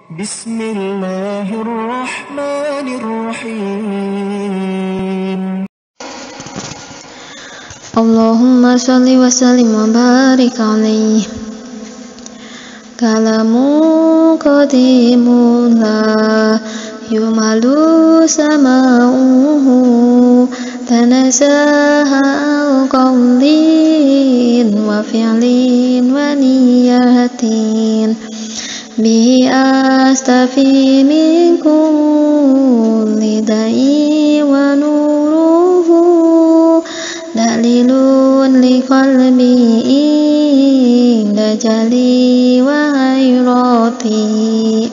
بسم الله الرحمن الرحيم. اللهم صل وسلم وبارك عليه. Kalamu qadimun la yumalu sama'uhu tanazaha al-qawlin wa fi'lin wa niyatin bihi astafi min kulli da'i wa nuruhu dalilun li qalbi inda jali wa hayrati.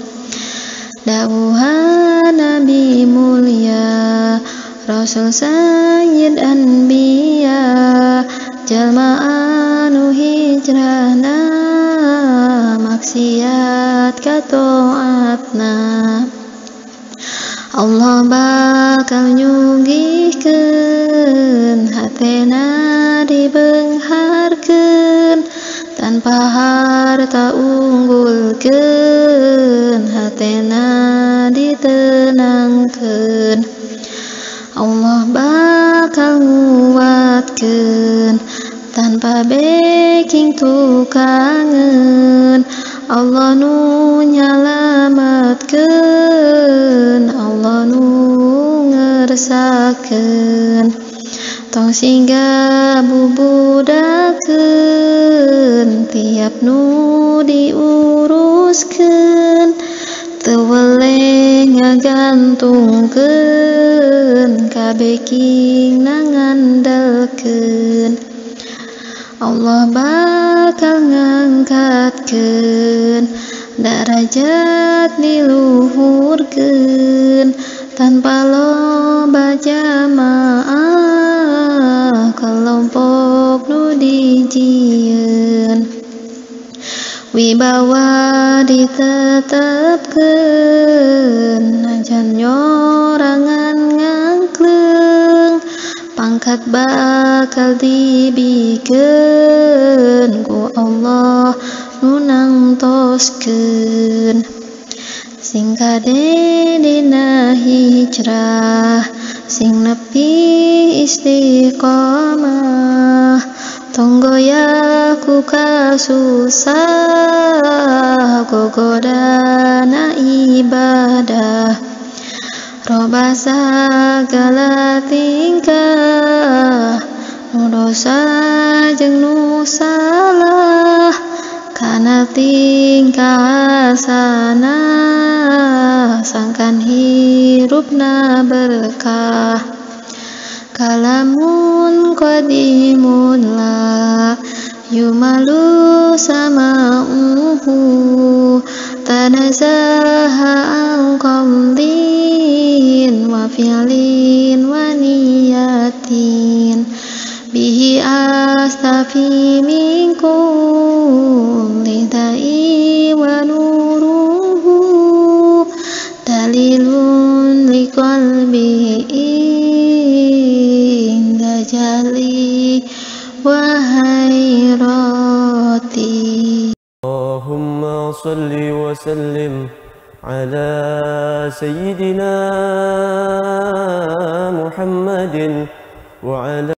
Dawuhan Nabi mulia Rasul Sayyid Anbiya jalma'anu hijrahna maksiat katoatna. Allah bakal nyugihkeun hatena dibengharkeun tanpa harta unggulkeun hatena ditenangkeun. Allah bakal nguatkeun tanpa beking tukangeun. Allah nu nyalametkeun, Allah nu ngersakeun. Tong singgah bubudakeun tiap nu diuruskeun, teu weleh ngagantungkeun kabeking nangandelkeun. Allah bakal ngangkatkeun darajat diluhurkeun tanpa loba jamaah kelompok nu dijieun. Wibawa ditetepkeun najan nyorangan ngangkleung, pangkat bakal dibikeun ku Allah nu nangtoskeun. Sing kade dina hijrah, sing nepi istiqomah, tong goyah ku kasusah, gogodana ibadah. Roba sagala tingkah, nu dosa jeung nu salah, kana tingkah hasanah sangkan hirupna berkah. Kalamun qadimun la yumalu sama'uhu tanazaha al-qawlin wa fi'lin wa niyatin bihi astafi min kulli da'i wa nuruhu dalilun li qalbi inda jali wa hayrati. Allahumma salli wa sallim ala sayyidina Muhammadin wa ala